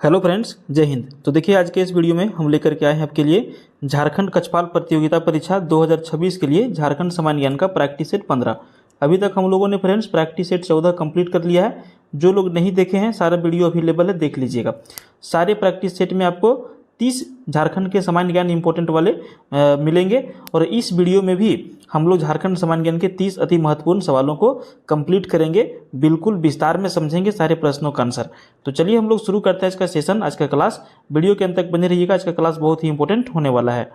Hello friends, जय हिंद। तो देखिए, आज के इस वीडियो में हम लेकर के आए हैं आपके लिए झारखंड कक्षपाल प्रतियोगिता परीक्षा 2026 के लिए झारखंड सामान्य ज्ञान का प्रैक्टिस सेट 15। अभी तक हम लोगों ने फ्रेंड्स प्रैक्टिस सेट 14 कंप्लीट कर लिया है। जो लोग नहीं देखे हैं, सारा वीडियो अवेलेबल है, देख लीजिएगा। सारे प्रैक्टिस सेट में आपको 30 झारखंड के सामान्य ज्ञान इंपॉर्टेंट वाले मिलेंगे और इस वीडियो में भी हम लोग झारखंड सामान्य ज्ञान के 30 अति महत्वपूर्ण सवालों को कंप्लीट करेंगे। बिल्कुल विस्तार में समझेंगे सारे प्रश्नों का आंसर। तो चलिए हम लोग शुरू करते हैं आज का सेशन, आज का क्लास। वीडियो के अंत तक बने रहिएगा, आज का क्लास बहुत ही इंपॉर्टेंट होने वाला है।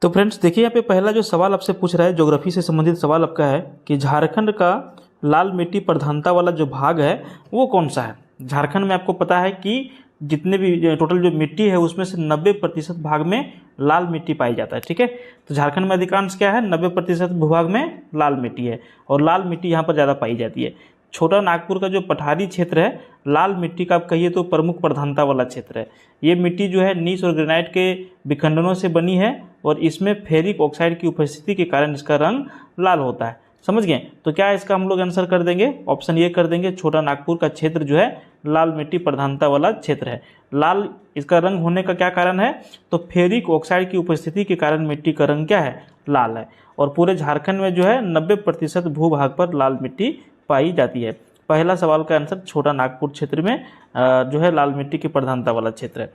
तो फ्रेंड्स देखिए, यहाँ पे पहला जो सवाल आपसे पूछ रहा है, ज्योग्राफी से संबंधित सवाल आपका है कि झारखंड का लाल मिट्टी प्रधानता वाला जो भाग है वो कौन सा है। झारखंड में आपको पता है कि जितने भी टोटल जो मिट्टी है उसमें से 90% भाग में लाल मिट्टी पाई जाता है। ठीक है, तो झारखंड में अधिकांश क्या है, 90% भूभाग में लाल मिट्टी है और लाल मिट्टी यहाँ पर ज़्यादा पाई जाती है। छोटा नागपुर का जो पठारी क्षेत्र है, लाल मिट्टी का आप कहिए तो प्रमुख प्रधानता वाला क्षेत्र है। ये मिट्टी जो है नीस और ग्रेनाइट के विखंडनों से बनी है और इसमें फेरिक ऑक्साइड की उपस्थिति के कारण इसका रंग लाल होता है। समझ गए? तो क्या इसका हम लोग आंसर कर देंगे, ऑप्शन ए कर देंगे। छोटा नागपुर का क्षेत्र जो है लाल मिट्टी प्रधानता वाला क्षेत्र है। लाल इसका रंग होने का क्या कारण है, तो फेरिक ऑक्साइड की उपस्थिति के कारण मिट्टी का रंग क्या है, लाल है। और पूरे झारखंड में जो है 90% भूभाग पर लाल मिट्टी पाई जाती है। पहला सवाल का आंसर छोटा नागपुर क्षेत्र में जो है लाल मिट्टी की प्रधानता वाला क्षेत्र है।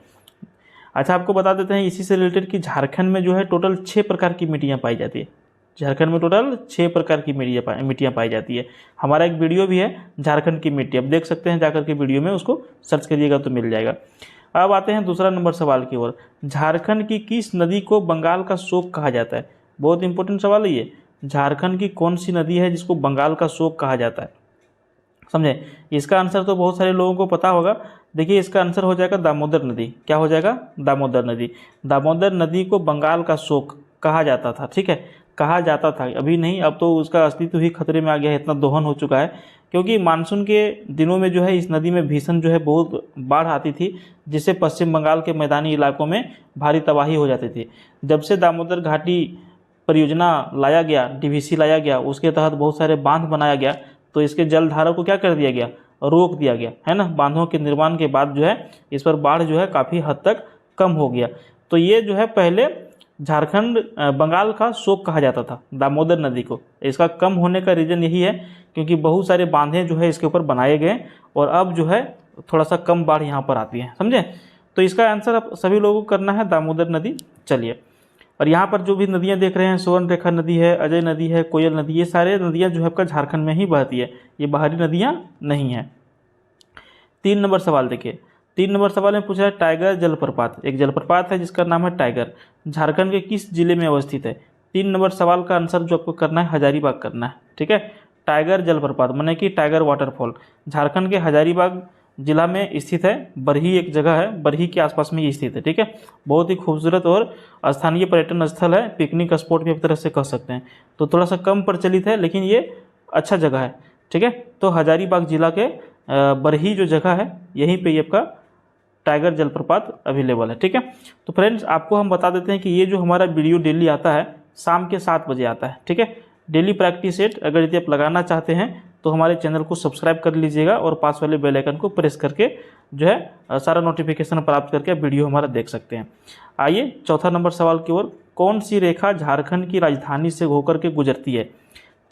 अच्छा, आपको बता देते हैं इसी से रिलेटेड कि झारखंड में जो है टोटल 6 प्रकार की मिट्टियाँ पाई जाती है। झारखंड में टोटल 6 प्रकार की मिट्टियाँ पाई जाती है। हमारा एक वीडियो भी है झारखंड की मिट्टी, आप देख सकते हैं जाकर के वीडियो में, उसको सर्च करिएगा तो मिल जाएगा। अब आते हैं दूसरा नंबर सवाल की ओर। झारखंड की किस नदी को बंगाल का शोक कहा जाता है? बहुत इंपॉर्टेंट सवाल है ये। झारखंड की कौन सी नदी है जिसको बंगाल का शोक कहा जाता है? समझे? इसका आंसर तो बहुत सारे लोगों को पता होगा। देखिए, इसका आंसर हो जाएगा दामोदर नदी। क्या हो जाएगा? दामोदर नदी। दामोदर नदी को बंगाल का शोक कहा जाता था। ठीक है, कहा जाता था, अभी नहीं। अब तो उसका अस्तित्व ही खतरे में आ गया है, इतना दोहन हो चुका है। क्योंकि मानसून के दिनों में जो है इस नदी में भीषण जो है बहुत बाढ़ आती थी, जिससे पश्चिम बंगाल के मैदानी इलाकों में भारी तबाही हो जाती थी। जब से दामोदर घाटी परियोजना लाया गया, डीवीसी लाया गया, उसके तहत बहुत सारे बांध बनाया गया, तो इसके जलधारा को क्या कर दिया गया, रोक दिया गया है ना। बांधों के निर्माण के बाद जो है इस पर बाढ़ जो है काफ़ी हद तक कम हो गया। तो ये जो है पहले झारखंड बंगाल का शोक कहा जाता था दामोदर नदी को। इसका कम होने का रीज़न यही है क्योंकि बहुत सारे बांधे जो है इसके ऊपर बनाए गए और अब जो है थोड़ा सा कम बाढ़ यहाँ पर आती है। समझे? तो इसका आंसर अब सभी लोगों को करना है दामोदर नदी। चलिए, और यहाँ पर जो भी नदियाँ देख रहे हैं, सुवर्ण रेखा नदी है, अजय नदी है, कोयल नदी, ये सारे नदियाँ जो है आपका झारखंड में ही बहती है, ये बाहरी नदियाँ नहीं हैं। 3 नंबर सवाल देखिए। 3 नंबर सवाल में पूछा है टाइगर जलप्रपात। एक जलप्रपात है जिसका नाम है टाइगर, झारखंड के किस जिले में अवस्थित है? 3 नंबर सवाल का आंसर जो आपको करना है हजारीबाग करना है। ठीक है, टाइगर जलप्रपात माने कि टाइगर वाटरफॉल झारखंड के हजारीबाग जिला में स्थित है। बरही एक जगह है, बरही के आसपास में ये स्थित है। ठीक है, बहुत ही खूबसूरत और स्थानीय पर्यटन स्थल है, पिकनिक स्पॉट भी एक तरह से कह सकते हैं। तो थोड़ा सा कम प्रचलित है लेकिन ये अच्छा जगह है। ठीक है, तो हजारीबाग जिला के बरही जो जगह है यहीं पे ये आपका टाइगर जलप्रपात अवेलेबल है। ठीक है, तो फ्रेंड्स आपको हम बता देते हैं कि ये जो हमारा वीडियो डेली आता है शाम के 7 बजे आता है। ठीक है, डेली प्रैक्टिस सेट अगर यदि आप लगाना चाहते हैं तो हमारे चैनल को सब्सक्राइब कर लीजिएगा और पास वाले बेल आइकन को प्रेस करके जो है सारा नोटिफिकेशन प्राप्त करके आप वीडियो हमारा देख सकते हैं। आइए चौथा नंबर सवाल की ओर। कौन सी रेखा झारखंड की राजधानी से होकर के गुजरती है?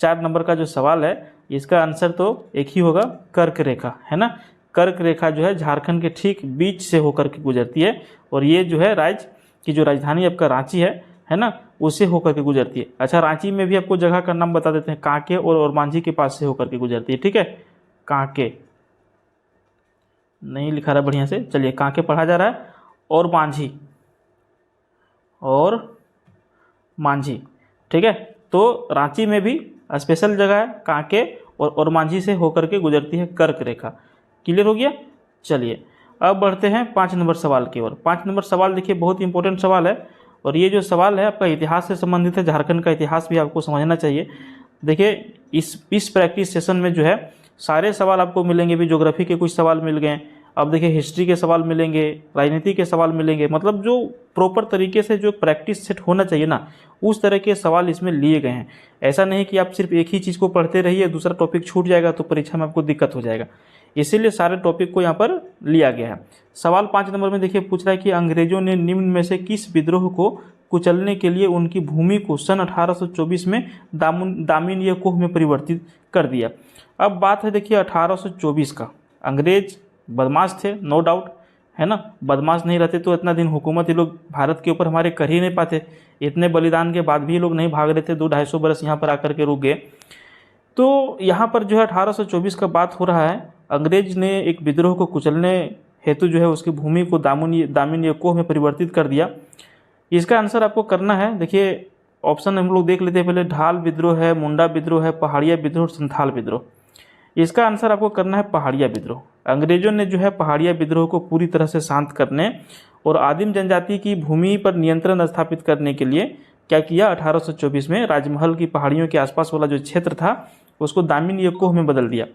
4 नंबर का जो सवाल है इसका आंसर तो एक ही होगा, कर्क रेखा है ना। कर्क रेखा जो है झारखंड के ठीक बीच से होकर के गुजरती है और ये जो है राज्य की जो राजधानी आपका रांची है ना, उससे होकर के गुजरती है। अच्छा, रांची में भी आपको जगह का नाम बता देते हैं, कांके और मांझी के पास से होकर के गुजरती है। ठीक है, कांके नहीं लिखा रहा बढ़िया से, चलिए कांके पढ़ा जा रहा है, और मांझी। ठीक है, तो रांची में भी स्पेशल जगह है, कांके और मांझी से होकर के गुजरती है कर्क रेखा। क्लियर हो गया? चलिए अब बढ़ते हैं 5 नंबर सवाल की ओर। 5 नंबर सवाल देखिए बहुत इंपॉर्टेंट सवाल है और ये जो सवाल है आपका इतिहास से संबंधित है। झारखंड का इतिहास भी आपको समझना चाहिए। देखिए, इस प्रैक्टिस सेशन में जो है सारे सवाल आपको मिलेंगे। भी ज्योग्राफी के कुछ सवाल मिल गए, अब देखिए हिस्ट्री के सवाल मिलेंगे, राजनीति के सवाल मिलेंगे। मतलब जो प्रॉपर तरीके से जो प्रैक्टिस सेट होना चाहिए ना, उस तरह के सवाल इसमें लिए गए हैं। ऐसा नहीं कि आप सिर्फ एक ही चीज़ को पढ़ते रहिए, दूसरा टॉपिक छूट जाएगा तो परीक्षा में आपको दिक्कत हो जाएगा। इसीलिए सारे टॉपिक को यहाँ पर लिया गया है। सवाल 5 नंबर में देखिए पूछ रहा है कि अंग्रेजों ने निम्न में से किस विद्रोह को कुचलने के लिए उनकी भूमि को सन 1824 में दामिनीय कोह में परिवर्तित कर दिया। अब बात है देखिए 1824 का। अंग्रेज बदमाश थे, नो डाउट, है ना। बदमाश नहीं रहते तो इतना दिन हुकूमत ये लोग भारत के ऊपर हमारे कर ही नहीं पाते। इतने बलिदान के बाद भी ये लोग नहीं भाग रहे थे, 200-250 बरस यहाँ पर आकर के रुक गए। तो यहाँ पर जो है 1824 का बात हो रहा है। अंग्रेज ने एक विद्रोह को कुचलने हेतु जो है उसकी भूमि को दामिनीय कोह में परिवर्तित कर दिया। इसका आंसर आपको करना है, देखिए ऑप्शन हम लोग देख लेते हैं पहले। ढाल विद्रोह है, मुंडा विद्रोह है, पहाड़िया विद्रोह, संथाल विद्रोह। इसका आंसर आपको करना है पहाड़िया विद्रोह। अंग्रेजों ने जो है पहाड़िया विद्रोह को पूरी तरह से शांत करने और आदिम जनजाति की भूमि पर नियंत्रण स्थापित करने के लिए क्या किया, 1824 में राजमहल की पहाड़ियों के आसपास वाला जो क्षेत्र था उसको दामिनीय कोह में बदल दिया।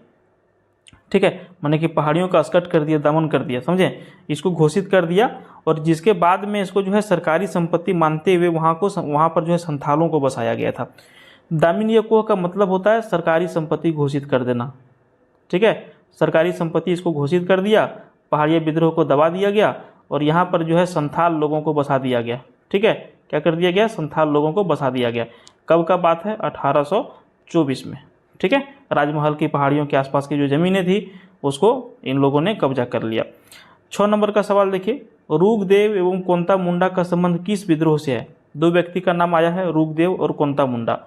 ठीक है, माने कि पहाड़ियों का अस्कट कर दिया, दमन कर दिया, समझे, इसको घोषित कर दिया। और जिसके बाद में इसको जो है सरकारी संपत्ति मानते हुए वहाँ पर जो है संथालों को बसाया गया था। दामिनीय कोह का मतलब होता है सरकारी संपत्ति घोषित कर देना। ठीक है, सरकारी संपत्ति इसको घोषित कर दिया, पहाड़िया विद्रोह को दबा दिया गया और यहाँ पर जो है संथाल लोगों को बसा दिया गया। ठीक है, क्या कर दिया गया, संथाल लोगों को बसा दिया गया। कब का बात है, 1824 में। ठीक है, राजमहल की पहाड़ियों के आसपास की जो ज़मीनें थी उसको इन लोगों ने कब्जा कर लिया। 6 नंबर का सवाल देखिए, रूगदेव एवं कोंता मुंडा का संबंध किस विद्रोह से है। 2 व्यक्ति का नाम आया है, रूगदेव और कोंता मुंडा।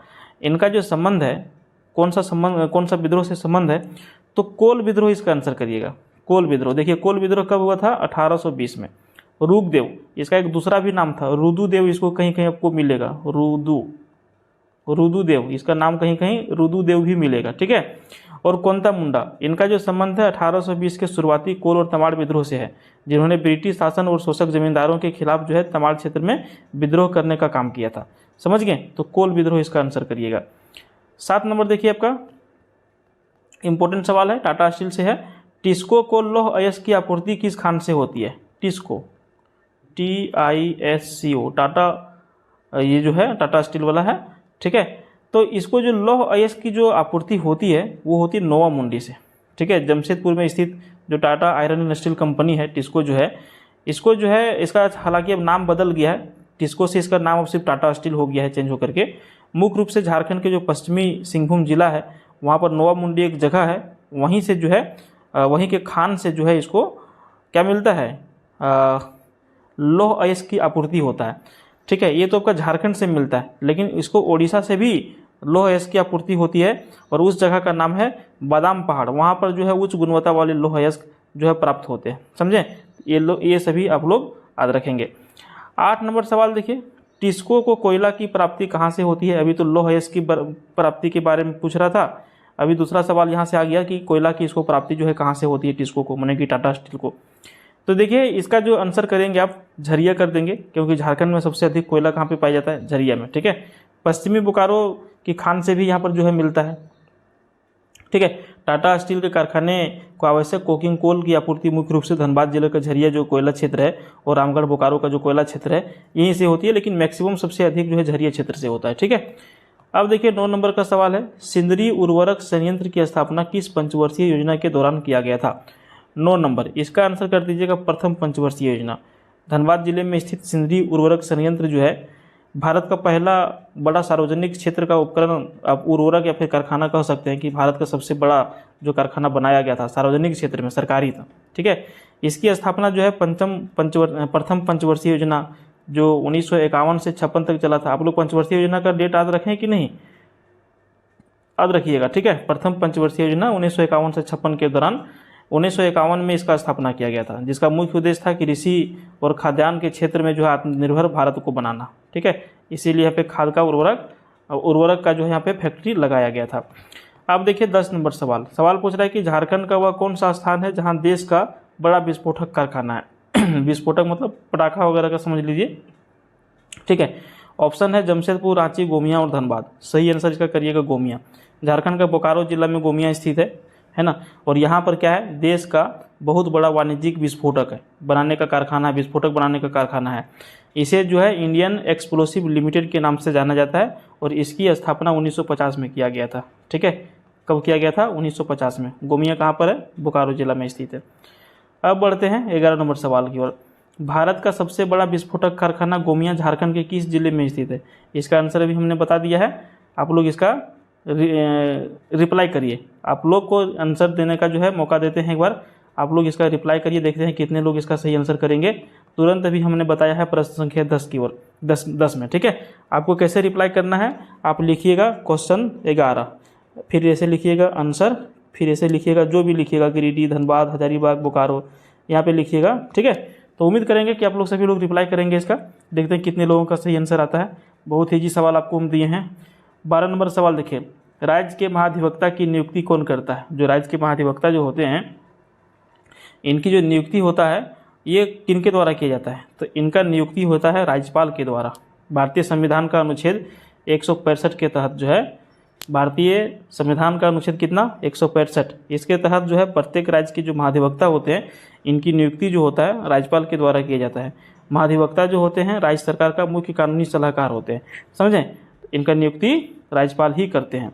इनका जो संबंध है, कौन सा विद्रोह से संबंध है, तो कोल विद्रोह इसका आंसर करिएगा। कोल विद्रोह, देखिए कोल विद्रोह कब हुआ था, 1820 में। रूगदेव, इसका एक दूसरा भी नाम था, रुदुदेव, इसको कहीं कहीं आपको मिलेगा, रुदुदेव, इसका नाम कहीं कहीं रुदुदेव भी मिलेगा। ठीक है, और कोंता मुंडा, इनका जो संबंध है 1820 के शुरुआती कोल और तमाड़ विद्रोह से है, जिन्होंने ब्रिटिश शासन और शोषक जमींदारों के खिलाफ जो है तमाड़ क्षेत्र में विद्रोह करने का काम किया था। समझ गए, तो कोल विद्रोह इसका आंसर करिएगा। 7 नंबर देखिए आपका इंपॉर्टेंट सवाल है, टाटा स्टील से है। टिस्को को लौह अयस्क की आपूर्ति किस खान से होती है। टिस्को, TISCO, टाटा, ये जो है टाटा स्टील वाला है। ठीक है, तो इसको जो लौह अयस्क की जो आपूर्ति होती है वो होती है नोवा मुंडी से। ठीक है, जमशेदपुर में स्थित जो Tata iron and steel company है, टिस्को जो है, इसको जो है इसका हालांकि अब नाम बदल गया है, टिस्को से इसका नाम अब सिर्फ टाटा स्टील हो गया है, चेंज होकर के। मुख्य रूप से झारखंड के जो पश्चिमी सिंहभूम जिला है वहाँ पर नोवा मुंडी एक जगह है, वहीं से जो है वहीं के खान से जो है इसको क्या मिलता है, लौह अयस्क की आपूर्ति होता है। ठीक है, ये तो आपका झारखंड से मिलता है, लेकिन इसको ओडिशा से भी लौह अयस्क की आपूर्ति होती है और उस जगह का नाम है बादाम पहाड़। वहाँ पर जो है उच्च गुणवत्ता वाले लौह अयस्क जो है प्राप्त होते हैं। समझे, ये सभी आप लोग याद रखेंगे। 8 नंबर सवाल देखिए, टिस्को को कोयला की प्राप्ति कहाँ से होती है। अभी तो लौह अयस्क की प्राप्ति के बारे में पूछ रहा था, अभी दूसरा सवाल यहाँ से आ गया कि कोयला की इसको प्राप्ति जो है कहाँ से होती है टिस्को को, माने कि टाटा स्टील को। तो देखिए इसका जो आंसर करेंगे आप झरिया कर देंगे, क्योंकि झारखंड में सबसे अधिक कोयला कहाँ पे पाया जाता है, झरिया में। ठीक है, पश्चिमी बोकारो की खान से भी यहाँ पर जो है मिलता है। ठीक है, टाटा स्टील के कारखाने को आवश्यक कोकिंग कोल की आपूर्ति मुख्य रूप से धनबाद जिले का झरिया जो कोयला क्षेत्र है और रामगढ़ बोकारो का जो कोयला क्षेत्र है यहीं से होती है, लेकिन मैक्सिमम सबसे अधिक जो है झरिया क्षेत्र से होता है। ठीक है, अब देखिए 9 नंबर का सवाल है, सिंदरी उर्वरक संयंत्र की स्थापना किस पंचवर्षीय योजना के दौरान किया गया था। 9 नंबर, इसका आंसर कर दीजिएगा प्रथम पंचवर्षीय योजना। धनबाद जिले में स्थित सिंदरी उर्वरक संयंत्र जो है भारत का पहला बड़ा सार्वजनिक क्षेत्र का उपकरण, आप उर्वरक या फिर कारखाना कह सकते हैं कि भारत का सबसे बड़ा जो कारखाना बनाया गया था सार्वजनिक क्षेत्र में, सरकारी था। ठीक है, इसकी स्थापना जो है प्रथम पंचवर्षीय योजना जो 1951 से 56 तक चला था। आप लोग पंचवर्षीय योजना का डेट याद रखें कि नहीं, याद रखिएगा। ठीक है, प्रथम पंचवर्षीय योजना 1951 से 56 के दौरान 1951 में इसका स्थापना किया गया था, जिसका मुख्य उद्देश्य था कि कृषि और खाद्यान्न के क्षेत्र में जो है आत्मनिर्भर भारत को बनाना। ठीक है, इसीलिए यहाँ पे खाद का उर्वरक का जो है यहाँ पे फैक्ट्री लगाया गया था। अब देखिए 10 नंबर सवाल पूछ रहा है कि झारखंड का वह कौन सा स्थान है जहाँ देश का बड़ा विस्फोटक कारखाना है। विस्फोटक मतलब पटाखा वगैरह का समझ लीजिए। ठीक है, ऑप्शन है जमशेदपुर, रांची, गोमिया और धनबाद। सही आंसर इसका करिएगा गोमिया। झारखंड का बोकारो जिला में गोमिया स्थित है ना, और यहाँ पर क्या है, देश का बहुत बड़ा वाणिज्यिक विस्फोटक है बनाने का कारखाना है, विस्फोटक बनाने का कारखाना है। इसे जो है इंडियन एक्सप्लोसिव लिमिटेड के नाम से जाना जाता है और इसकी स्थापना 1950 में किया गया था। ठीक है, कब किया गया था? 1950 में। गोमिया कहाँ पर है? बोकारो जिला में स्थित है। अब बढ़ते हैं 11 नंबर सवाल की ओर। भारत का सबसे बड़ा विस्फोटक कारखाना गोमिया झारखंड के किस जिले में स्थित है? इसका आंसर अभी हमने बता दिया है, आप लोग इसका रिप्लाई करिए। आप लोग को आंसर देने का जो है मौका देते हैं, एक बार आप लोग इसका रिप्लाई करिए, देखते हैं कितने लोग इसका सही आंसर करेंगे। तुरंत अभी हमने बताया है प्रश्न संख्या 10 की ओर, 10 में, ठीक है। आपको कैसे रिप्लाई करना है? आप लिखिएगा क्वेश्चन 11, फिर ऐसे लिखिएगा आंसर, फिर ऐसे लिखिएगा जो भी लिखिएगा, गिरिडीह, धनबाद, हजारीबाग, बोकारो, यहाँ पे लिखिएगा, ठीक है। तो उम्मीद करेंगे कि आप लोग सभी लोग रिप्लाई करेंगे इसका। देखते हैं कितने लोगों का सही आंसर आता है। बहुत ईजी सवाल आपको हम दिए हैं। 12 नंबर सवाल देखिए, राज्य के महाधिवक्ता की नियुक्ति कौन करता है? जो राज्य के महाधिवक्ता जो होते हैं, इनकी जो नियुक्ति होता है ये किनके द्वारा किया जाता है? तो इनका नियुक्ति होता है राज्यपाल के द्वारा। भारतीय संविधान का अनुच्छेद 165 के तहत जो है, भारतीय संविधान का अनुच्छेद कितना? 165, इसके तहत जो है प्रत्येक राज्य के जो महाधिवक्ता होते हैं, इनकी नियुक्ति जो होता है राज्यपाल के द्वारा किया जाता है। महाधिवक्ता जो होते हैं राज्य सरकार का मुख्य कानूनी सलाहकार होते हैं, समझें। इनका नियुक्ति राज्यपाल ही करते हैं।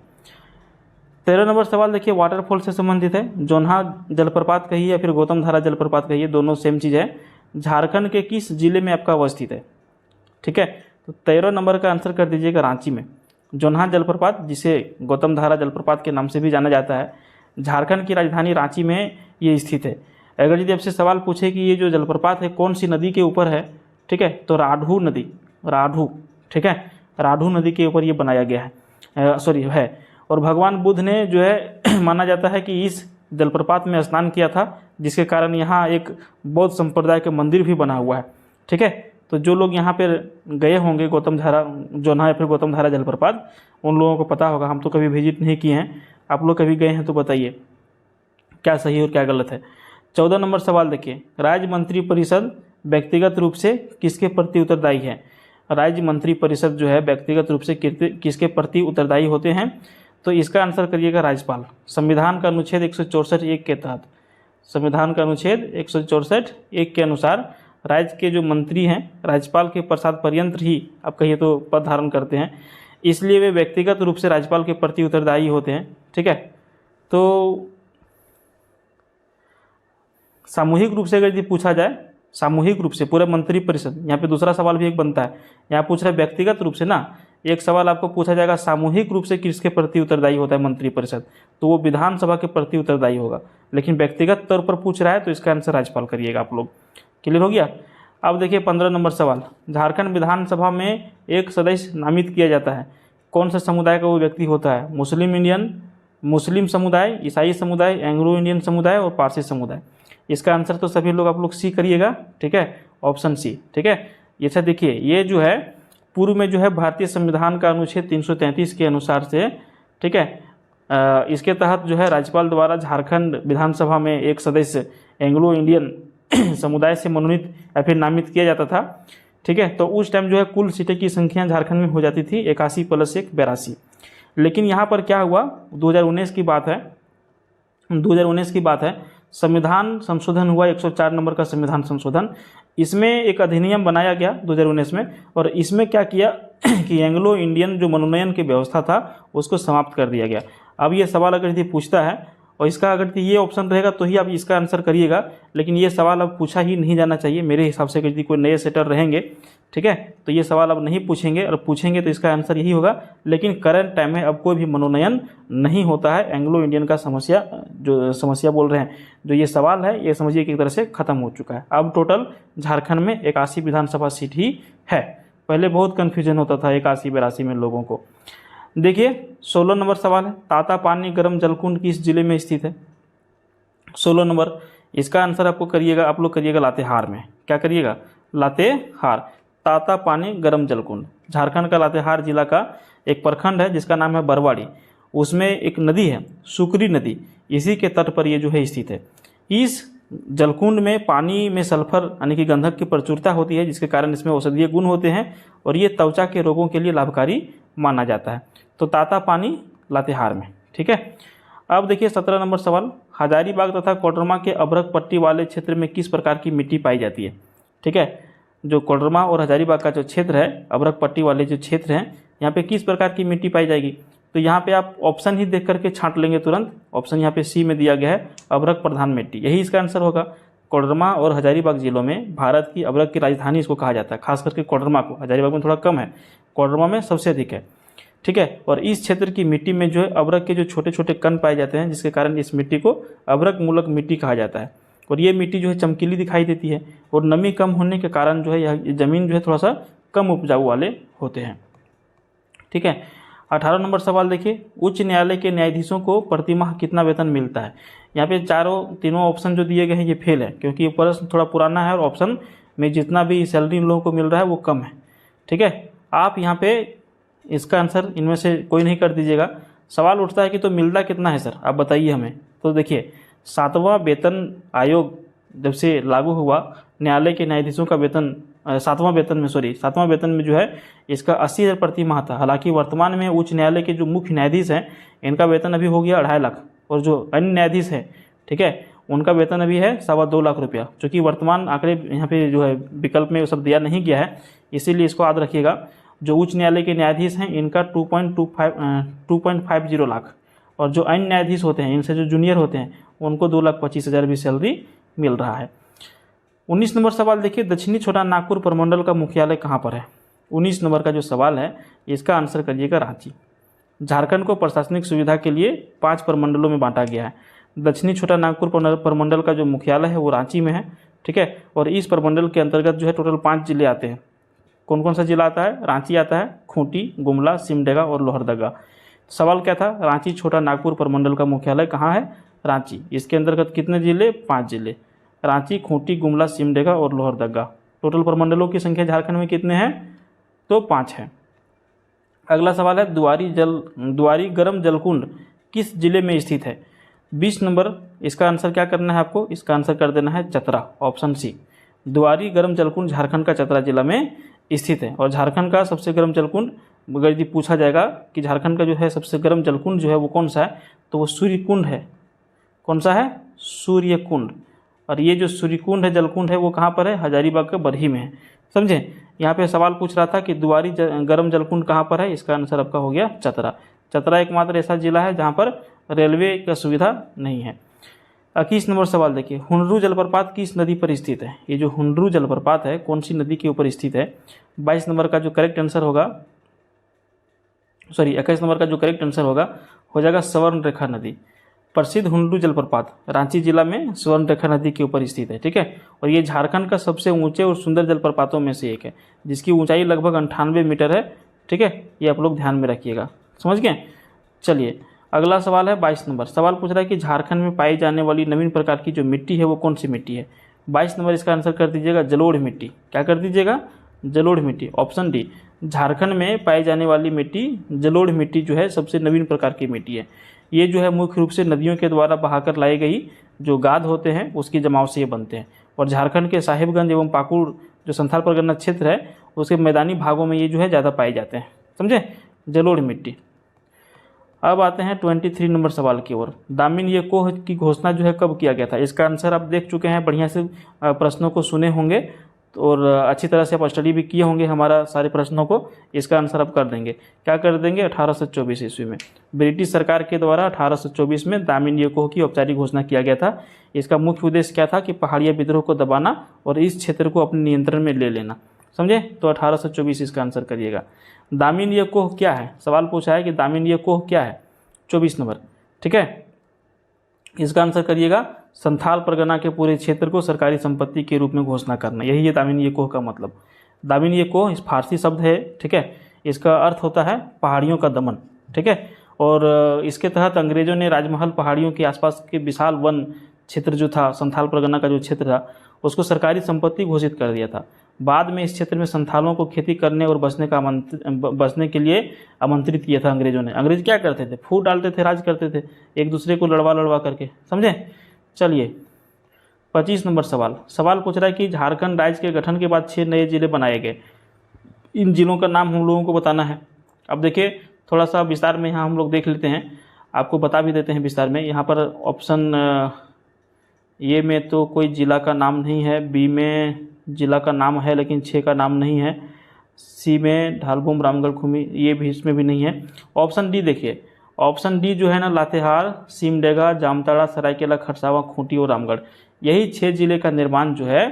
13 नंबर सवाल देखिए, वाटरफॉल से संबंधित है। जोन्हा जलप्रपात कहिए या फिर गौतम धारा जलप्रपात कहिए, दोनों सेम चीज़ है। झारखंड के किस जिले में आपका अवस्थित है? ठीक है, तो 13 नंबर का आंसर कर दीजिएगा रांची में। जोन्हा जलप्रपात, जिसे गौतम धारा जलप्रपात के नाम से भी जाना जाता है, झारखंड की राजधानी रांची में ये स्थित है। अगर यदि आपसे सवाल पूछे कि ये जो जलप्रपात है कौन सी नदी के ऊपर है, ठीक है, तो राढ़ू नदी, राढ़ू, ठीक है, राढ़ू नदी के ऊपर ये बनाया गया है, और भगवान बुद्ध ने जो है माना जाता है कि इस जलप्रपात में स्नान किया था, जिसके कारण यहाँ एक बौद्ध संप्रदाय का मंदिर भी बना हुआ है, ठीक है। तो जो लोग यहाँ पर गए होंगे गौतम धारा जोन्हा या फिर गौतम धारा जलप्रपात, उन लोगों को पता होगा। हम तो कभी विजिट नहीं किए हैं, आप लोग कभी गए हैं तो बताइए क्या सही और क्या गलत है। 14 नंबर सवाल देखिए, राज्य मंत्रिपरिषद व्यक्तिगत रूप से किसके प्रति उत्तरदायी है? राज्य मंत्रिपरिषद जो है व्यक्तिगत रूप से किसके प्रति उत्तरदायी होते हैं? तो इसका आंसर करिएगा राज्यपाल। संविधान का अनुच्छेद 164(1) के तहत, संविधान का अनुच्छेद 164(1) के अनुसार राज्य के जो मंत्री हैं राज्यपाल के प्रसाद पर्यंत ही आप कहिए तो पद धारण करते हैं, इसलिए वे व्यक्तिगत रूप से राज्यपाल के प्रति उत्तरदायी होते हैं, ठीक है। तो सामूहिक रूप से अगर यदि पूछा जाए, सामूहिक रूप से पूरा मंत्रिपरिषद, यहाँ पे दूसरा सवाल भी एक बनता है, यहाँ पूछ रहा है व्यक्तिगत रूप से ना, एक सवाल आपको पूछा जाएगा सामूहिक रूप से किसके प्रति उत्तरदायी होता है मंत्रिपरिषद, तो वो विधानसभा के प्रति उत्तरदायी होगा। लेकिन व्यक्तिगत तौर पर पूछ रहा है तो इसका आंसर राज्यपाल करिएगा आप लोग। क्लियर हो गया? अब देखिए 15 नंबर सवाल, झारखंड विधानसभा में एक सदस्य नामित किया जाता है, कौन सा समुदाय का वो व्यक्ति होता है? मुस्लिम इंडियन, मुस्लिम समुदाय, ईसाई समुदाय, एंग्लो इंडियन समुदाय और पारसी समुदाय। इसका आंसर तो सभी लोग आप लोग सी करिएगा, ठीक है, ऑप्शन सी, ठीक है। अच्छा देखिए, ये जो है पूर्व में जो है भारतीय संविधान का अनुच्छेद 333 के अनुसार से, ठीक है, इसके तहत जो है राज्यपाल द्वारा झारखंड विधानसभा में एक सदस्य एंग्लो इंडियन समुदाय से मनोनीत या फिर नामित किया जाता था, ठीक है। तो उस टाइम जो है कुल सीटें की संख्या झारखंड में हो जाती थी 81 + 1 82। लेकिन यहाँ पर क्या हुआ, 2019 की बात है, 2019 की बात है, संविधान संशोधन हुआ, 104 नंबर का संविधान संशोधन। इसमें एक अधिनियम बनाया गया 2019 में, और इसमें क्या किया कि एंग्लो इंडियन जो मनोनयन की व्यवस्था था उसको समाप्त कर दिया गया। अब ये सवाल अगर यदि पूछता है और इसका अगर ये ऑप्शन रहेगा तो ही आप इसका आंसर करिएगा, लेकिन ये सवाल अब पूछा ही नहीं जाना चाहिए मेरे हिसाब से। यदि कोई नए सेटर रहेंगे, ठीक है, तो ये सवाल अब नहीं पूछेंगे, और पूछेंगे तो इसका आंसर यही होगा। लेकिन करंट टाइम में अब कोई भी मनोनयन नहीं होता है, एंग्लो इंडियन का समस्या बोल रहे हैं जो ये सवाल है, ये समझिए कि एक तरह से खत्म हो चुका है। अब टोटल झारखंड में 81 विधानसभा सीट ही है। पहले बहुत कन्फ्यूजन होता था 81-82 में लोगों को। देखिए 16 नंबर सवाल है, तातापानी गर्म जलकुंड किस जिले में स्थित है? 16 नंबर, इसका आंसर आपको करिएगा, आप लोग करिएगा लातेहार में। क्या करिएगा? लातेहार। तातापानी गर्म जलकुंड झारखंड का लातेहार जिला का एक प्रखंड है जिसका नाम है बरवाड़ी। उसमें एक नदी है सुकरी नदी, इसी के तट पर ये जो है स्थित है। इस जलकुंड में पानी में सल्फर यानी कि गंधक की प्रचुरता होती है, जिसके कारण इसमें औषधीय गुण होते हैं और ये त्वचा के रोगों के लिए लाभकारी माना जाता है। तो तातापानी लातेहार में, ठीक है। अब देखिए 17 नंबर सवाल, हजारीबाग तथा कोडरमा के अभ्रक पट्टी वाले क्षेत्र में किस प्रकार की मिट्टी पाई जाती है? ठीक है, जो कोडरमा और हजारीबाग का जो क्षेत्र है, अभ्रक पट्टी वाले जो क्षेत्र हैं, यहाँ पे किस प्रकार की मिट्टी पाई जाएगी? तो यहाँ पे आप ऑप्शन ही देख करके छांट लेंगे तुरंत। ऑप्शन यहाँ पे सी में दिया गया है, अभ्रक प्रधान मिट्टी, यही इसका आंसर होगा। कोडरमा और हजारीबाग जिलों में भारत की अभ्रक की राजधानी इसको कहा जाता है, खास करके कोडरमा को। हजारीबाग में थोड़ा कम है, कोडरमा में सबसे अधिक है, ठीक है। और इस क्षेत्र की मिट्टी में जो है अभ्रक के जो छोटे छोटे कण पाए जाते हैं, जिसके कारण इस मिट्टी को अभ्रक मूलक मिट्टी कहा जाता है। और ये मिट्टी जो है चमकीली दिखाई देती है, और नमी कम होने के कारण जो है यह जमीन जो है थोड़ा सा कम उपजाऊ वाले होते हैं, ठीक है। 18 नंबर सवाल देखिए, उच्च न्यायालय के न्यायाधीशों को प्रतिमाह कितना वेतन मिलता है। यहाँ पे तीनों ऑप्शन जो दिए गए हैं ये फेल है, क्योंकि ये प्रश्न थोड़ा पुराना है और ऑप्शन में जितना भी सैलरी इन लोगों को मिल रहा है वो कम है, ठीक है। आप यहाँ पे इसका आंसर इनमें से कोई नहीं कर दीजिएगा। सवाल उठता है कि तो मिलता कितना है सर, आप बताइए हमें। तो देखिए, 7वां वेतन आयोग जब से लागू हुआ, न्यायालय के न्यायाधीशों का वेतन 7वां वेतन में जो है इसका 80,000 प्रति माह था। हालांकि वर्तमान में उच्च न्यायालय के जो मुख्य न्यायाधीश हैं इनका वेतन अभी हो गया 2.5 लाख, और जो अन्य न्यायाधीश हैं, ठीक है, उनका वेतन अभी है 2.25 लाख रुपया। चूँकि वर्तमान आंकड़े यहाँ पे जो है विकल्प में वो सब दिया नहीं गया है, इसीलिए इसको याद रखिएगा। जो उच्च न्यायालय के न्यायाधीश हैं इनका 2.50 लाख, और जो अन्य न्यायाधीश होते हैं, इनसे जो जूनियर होते हैं, उनको 2,25,000 भी सैलरी मिल रहा है। 19 नंबर सवाल देखिए, दक्षिणी छोटा नागपुर प्रमंडल का मुख्यालय कहाँ पर है। 19 नंबर का जो सवाल है इसका आंसर करिएगा रांची। झारखंड को प्रशासनिक सुविधा के लिए 5 प्रमंडलों में बांटा गया है। दक्षिणी छोटा नागपुर प्रमंडल का जो मुख्यालय है वो रांची में है, ठीक है। और इस प्रमंडल के अंतर्गत जो है टोटल 5 जिले आते हैं। कौन कौन सा जिला आता है? रांची आता है, खूंटी, गुमला, सिमडेगा और लोहरदगा। सवाल क्या था? रांची छोटा नागपुर प्रमंडल का मुख्यालय कहाँ है? रांची। इसके अंतर्गत कितने जिले? 5 जिले, रांची, खूंटी, गुमला, सिमडेगा और लोहरदगा। टोटल प्रमंडलों की संख्या झारखंड में कितने हैं? तो 5 है। अगला सवाल है, दुआरी गर्म जलकुंड किस जिले में स्थित है? 20 नंबर, इसका आंसर क्या करना है आपको? इसका आंसर कर देना है चतरा, ऑप्शन सी। दुआरी गर्म जलकुंड झारखंड का चतरा जिला में स्थित है। और झारखंड का सबसे गर्म जलकुंड, अगर यदि पूछा जाएगा कि झारखंड का जो है सबसे गर्म जलकुंड जो है वो कौन सा है, तो वो सूर्यकुंड है। कौन सा है? सूर्यकुंड। और ये जो सूर्यकुंड है, जलकुंड है, वो कहाँ पर है? हजारीबाग के बरही में है, समझे। यहाँ पे सवाल पूछ रहा था कि दुआरी गर्म जलकुंड कहाँ पर है, इसका आंसर आपका हो गया चतरा। चतरा एकमात्र ऐसा जिला है जहाँ पर रेलवे का सुविधा नहीं है। 21 नंबर सवाल देखिए, हुंडरू जलप्रपात किस नदी पर स्थित है? ये जो हुंडरू जलप्रपात है कौन सी नदी के ऊपर स्थित है? 22 नंबर का जो करेक्ट आंसर होगा, 21 नंबर का जो करेक्ट आंसर होगा हो जाएगा स्वर्ण रेखा नदी। प्रसिद्ध हुंडरू जलप्रपात रांची जिला में स्वर्ण रेखा नदी के ऊपर स्थित है, ठीक है। और ये झारखंड का सबसे ऊंचे और सुंदर जलप्रपातों में से एक है, जिसकी ऊंचाई लगभग 98 मीटर है, ठीक है। ये आप लोग ध्यान में रखिएगा, समझ गए। चलिए अगला सवाल है 22 नंबर। सवाल पूछ रहा है कि झारखंड में पाई जाने वाली नवीन प्रकार की जो मिट्टी है वो कौन सी मिट्टी है? 22 नंबर इसका आंसर कर दीजिएगा जलोढ़ मिट्टी। क्या कर दीजिएगा? जलोढ़ मिट्टी, ऑप्शन डी। झारखंड में पाई जाने वाली मिट्टी जलोढ़ मिट्टी जो है सबसे नवीन प्रकार की मिट्टी है। ये जो है मुख्य रूप से नदियों के द्वारा बहाकर लाई गई जो गाद होते हैं उसकी जमाव से ये बनते हैं। और झारखंड के साहिबगंज एवं पाकुड़ जो संथाल परगना क्षेत्र है उसके मैदानी भागों में ये जो है ज़्यादा पाए जाते हैं, समझे, जलोढ़ मिट्टी। अब आते हैं 23 नंबर सवाल की ओर। दामिनी एकोह की घोषणा जो है कब किया गया था? इसका आंसर आप देख चुके हैं, बढ़िया से प्रश्नों को सुने होंगे और अच्छी तरह से आप स्टडी भी किए होंगे हमारा सारे प्रश्नों को। इसका आंसर आप कर देंगे। क्या कर देंगे? 1824 ईस्वी में ब्रिटिश सरकार के द्वारा 1824 में दामिनी एकोह की औपचारिक घोषणा किया गया था। इसका मुख्य उद्देश्य क्या था कि पहाड़िया विद्रोह को दबाना और इस क्षेत्र को अपने नियंत्रण में ले लेना, समझे। तो 1824 इसका आंसर करिएगा। दामिनी एकोह क्या है? सवाल पूछा है कि दामिनी एकोह क्या है, 24 नंबर, ठीक है। इसका आंसर करिएगा संथाल परगना के पूरे क्षेत्र को सरकारी संपत्ति के रूप में घोषणा करना, यही है दामिनी एकोह का मतलब। दामिनी एकोह इस फारसी शब्द है, ठीक है। इसका अर्थ होता है पहाड़ियों का दमन, ठीक है। और इसके तहत अंग्रेजों ने राजमहल पहाड़ियों के आसपास के विशाल वन क्षेत्र जो था, संथाल परगना का जो क्षेत्र था, उसको सरकारी संपत्ति घोषित कर दिया था। बाद में इस क्षेत्र में संथालों को खेती करने और बसने के लिए आमंत्रित किया था अंग्रेजों ने। अंग्रेज क्या करते थे? फूट डालते थे, राज करते थे, एक दूसरे को लड़वा करके, समझे। चलिए 25 नंबर सवाल पूछ रहा है कि झारखंड राज्य के गठन के बाद 6 नए जिले बनाए गए। इन जिलों का नाम हम लोगों को बताना है। अब देखिए थोड़ा सा विस्तार में यहाँ हम लोग देख लेते हैं, आपको बता भी देते हैं विस्तार में। यहाँ पर ऑप्शन ए में तो कोई जिला का नाम नहीं है, बी में जिला का नाम है लेकिन 6 का नाम नहीं है, सी में ढालबुम, रामगढ़, खूमी, ये भी इसमें भी नहीं है। ऑप्शन डी देखिए, ऑप्शन डी जो है ना, लातेहार, सिमडेगा, जामताड़ा, सरायकेला, खरसावा, खूंटी और रामगढ़, यही 6 जिले का निर्माण जो है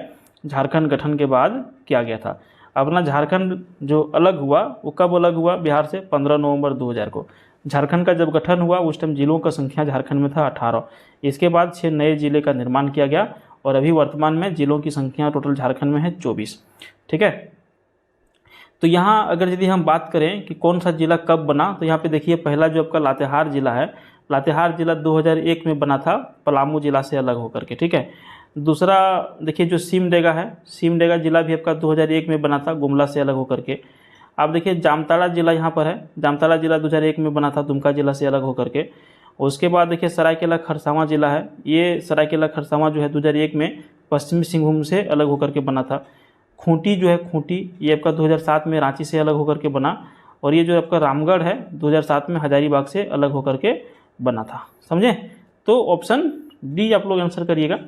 झारखंड गठन के बाद किया गया था। अपना झारखंड जो अलग हुआ वो कब अलग हुआ बिहार से? 15 नवंबर 2000 को। झारखंड का जब गठन हुआ उस टाइम जिलों का संख्या झारखंड में था 18। इसके बाद 6 नए जिले का निर्माण किया गया और अभी वर्तमान में जिलों की संख्या टोटल झारखंड में है 24। ठीक है, तो यहाँ अगर यदि हम बात करें कि कौन सा जिला कब बना, तो यहाँ पे देखिए पहला जो आपका लातेहार जिला है, लातेहार जिला 2001 में बना था पलामू जिला से अलग होकर के। ठीक है, दूसरा देखिए जो सिमडेगा है, सिमडेगा जिला भी आपका 2001 में बना था गुमला से अलग होकर के। आप देखिए जामताड़ा जिला यहाँ पर है, जामताड़ा जिला 2001 में बना था दुमका जिला से अलग होकर के। उसके बाद देखिए सरायकेला खरसावां जिला है, ये सरायकेला खरसावां जो है 2001 में पश्चिमी सिंहभूम से अलग होकर के बना था। खूंटी जो है, खूंटी ये आपका 2007 में रांची से अलग होकर के बना। और ये जो आपका रामगढ़ है 2007 में हजारीबाग से अलग होकर के बना था। समझे? तो ऑप्शन डी आप लोग आंसर करिएगा।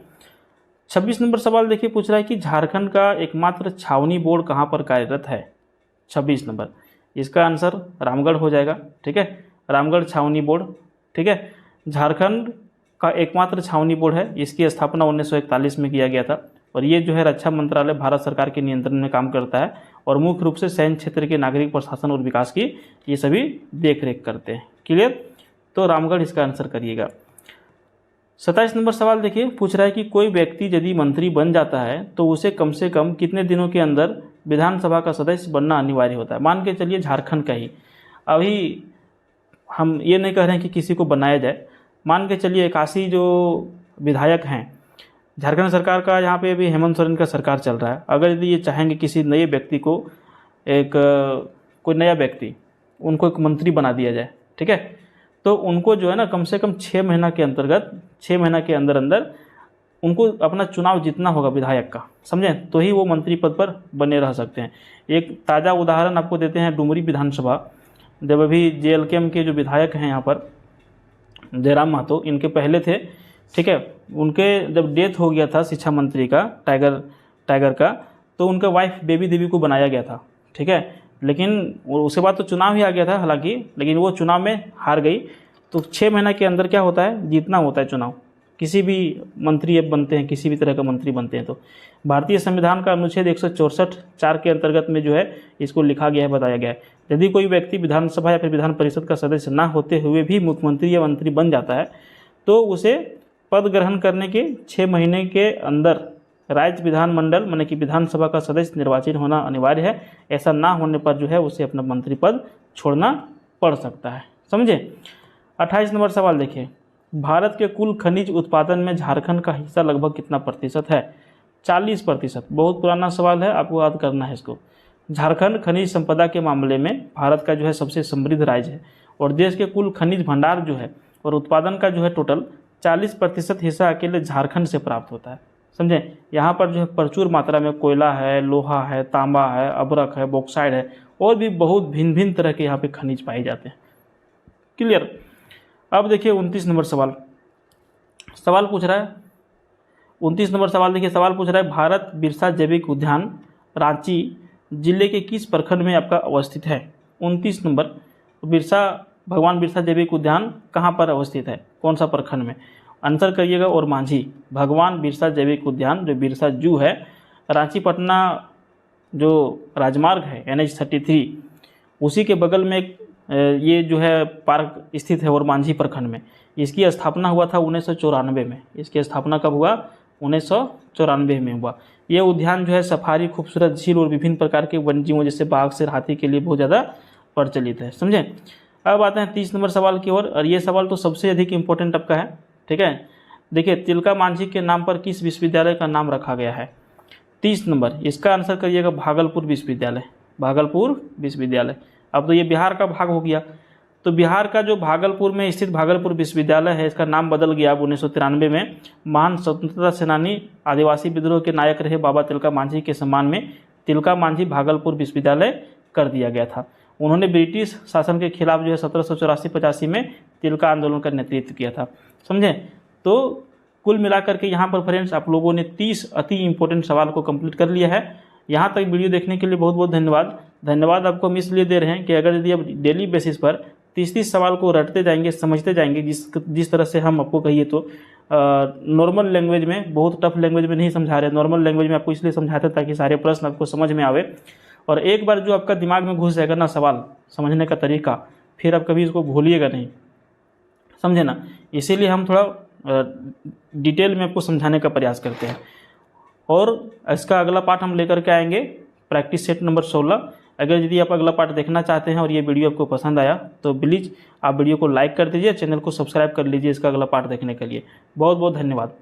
26 नंबर सवाल देखिए पूछ रहा है कि झारखंड का एकमात्र छावनी बोर्ड कहाँ पर कार्यरत है? 26 नंबर, इसका आंसर रामगढ़ हो जाएगा। ठीक है, रामगढ़ छावनी बोर्ड। ठीक है, झारखंड का एकमात्र छावनी बोर्ड है, इसकी स्थापना 1941 में किया गया था और ये जो है रक्षा मंत्रालय भारत सरकार के नियंत्रण में काम करता है और मुख्य रूप से सैन्य क्षेत्र के नागरिक प्रशासन और विकास की ये सभी देख रेख करते हैं। क्लियर? तो रामगढ़ इसका आंसर करिएगा। 27 नंबर सवाल देखिए पूछ रहा है कि कोई व्यक्ति यदि मंत्री बन जाता है तो उसे कम से कम कितने दिनों के अंदर विधानसभा का सदस्य बनना अनिवार्य होता है? मान के चलिए झारखंड का ही, अभी हम ये नहीं कह रहे हैं कि किसी को बनाया जाए, मान के चलिए 81 जो विधायक हैं झारखंड सरकार का, यहाँ पे अभी हेमंत सोरेन का सरकार चल रहा है, अगर यदि ये चाहेंगे किसी नए व्यक्ति को, कोई नया व्यक्ति उनको एक मंत्री बना दिया जाए, ठीक है, तो उनको जो है ना कम से कम 6 महीना के अंतर्गत, 6 महीना के अंदर अंदर उनको अपना चुनाव जीतना होगा विधायक का, समझें, तो ही वो मंत्री पद पर बने रह सकते हैं। एक ताज़ा उदाहरण आपको देते हैं, डुमरी विधानसभा, जब अभी JLKM के जो विधायक हैं यहाँ पर जयराम महतो, इनके पहले थे, ठीक है, उनके जब डेथ हो गया था शिक्षा मंत्री का, टाइगर का, तो उनका वाइफ बेबी देवी को बनाया गया था, ठीक है, लेकिन उसके बाद तो चुनाव ही आ गया था हालांकि, लेकिन वो चुनाव में हार गई। तो 6 महीना के अंदर क्या होता है, जीतना होता है चुनाव, किसी भी मंत्री अब बनते हैं, किसी भी तरह का मंत्री बनते हैं। तो भारतीय संविधान का अनुच्छेद 164(4) के अंतर्गत में जो है इसको लिखा गया है, बताया गया है, यदि कोई व्यक्ति विधानसभा या फिर विधान परिषद का सदस्य ना होते हुए भी मुख्यमंत्री या मंत्री बन जाता है तो उसे पद ग्रहण करने के 6 महीने के अंदर राज्य विधानमंडल माने कि विधानसभा का सदस्य निर्वाचित होना अनिवार्य है। ऐसा ना होने पर जो है उसे अपना मंत्री पद छोड़ना पड़ सकता है, समझे। 28 नंबर सवाल देखिए, भारत के कुल खनिज उत्पादन में झारखंड का हिस्सा लगभग कितना प्रतिशत है? 40%। बहुत पुराना सवाल है, आपको याद करना है इसको। झारखंड खनिज संपदा के मामले में भारत का जो है सबसे समृद्ध राज्य है और देश के कुल खनिज भंडार जो है और उत्पादन का जो है टोटल 40% हिस्सा अकेले झारखंड से प्राप्त होता है, समझे। यहाँ पर जो है प्रचुर मात्रा में कोयला है, लोहा है, तांबा है, अबरक है, बॉक्साइड है और भी बहुत भिन्न भिन्न तरह के यहाँ पे खनिज पाए जाते हैं। क्लियर। अब देखिए 29 नंबर सवाल पूछ रहा है, 29 नंबर सवाल देखिए, सवाल पूछ रहा है भारत बिरसा जैविक उद्यान रांची जिले के किस प्रखंड में आपका अवस्थित है? 29 नंबर, भगवान बिरसा जैविक उद्यान कहाँ पर अवस्थित है, कौन सा प्रखंड में? आंसर करिएगा और मांझी। भगवान बिरसा जैविक उद्यान जो बिरसा जू है, रांची पटना जो राजमार्ग है NH-33 उसी के बगल में ये जो है पार्क स्थित है और मांझी प्रखंड में। इसकी स्थापना हुआ था 1994 में। इसकी स्थापना कब हुआ? 1994 में हुआ। ये उद्यान जो है सफारी, खूबसूरत झील और विभिन्न प्रकार के वन्यजीवों जैसे बाघ, शेर, हाथी के लिए बहुत ज़्यादा प्रचलित है, समझे। अब आते हैं 30 नंबर सवाल की ओर और ये सवाल तो सबसे अधिक इम्पोर्टेंट आपका है, ठीक है। देखिए, तिलका मांझी के नाम पर किस विश्वविद्यालय का नाम रखा गया है? 30 नंबर, इसका आंसर करिएगा भागलपुर विश्वविद्यालय। भागलपुर विश्वविद्यालय। अब तो ये बिहार का भाग हो गया, तो बिहार का जो भागलपुर में स्थित भागलपुर विश्वविद्यालय है, इसका नाम बदल गया अब 1993 में। महान स्वतंत्रता सेनानी, आदिवासी विद्रोह के नायक रहे बाबा तिलका मांझी के सम्मान में तिलका मांझी भागलपुर विश्वविद्यालय कर दिया गया था। उन्होंने ब्रिटिश शासन के खिलाफ जो है 1784-85 में तिलका आंदोलन का नेतृत्व किया था, समझे। तो कुल मिलाकर के यहाँ पर फ्रेंड्स आप लोगों ने 30 अति इम्पोर्टेंट सवाल को कंप्लीट कर लिया है। यहाँ तक वीडियो देखने के लिए बहुत बहुत धन्यवाद। धन्यवाद आपको हम इसलिए दे रहे हैं कि अगर यदि आप डेली बेसिस पर 30-30 सवाल को रटते जाएंगे, समझते जाएंगे, जिस तरह से हम आपको कहिए तो नॉर्मल लैंग्वेज में, बहुत टफ लैंग्वेज में नहीं समझा रहे, नॉर्मल लैंग्वेज में आपको इसलिए समझाते ताकि सारे प्रश्न आपको समझ में आवे। और एक बार जो आपका दिमाग में घुस जाएगा ना सवाल समझने का तरीका, फिर आप कभी इसको भूलिएगा नहीं, समझे ना। इसीलिए हम थोड़ा डिटेल में आपको समझाने का प्रयास करते हैं। और इसका अगला पार्ट हम लेकर के आएंगे प्रैक्टिस सेट नंबर 16। अगर यदि आप अगला पार्ट देखना चाहते हैं और ये वीडियो आपको पसंद आया तो प्लीज़ आप वीडियो को लाइक कर दीजिए, चैनल को सब्सक्राइब कर लीजिए इसका अगला पार्ट देखने के लिए। बहुत बहुत धन्यवाद।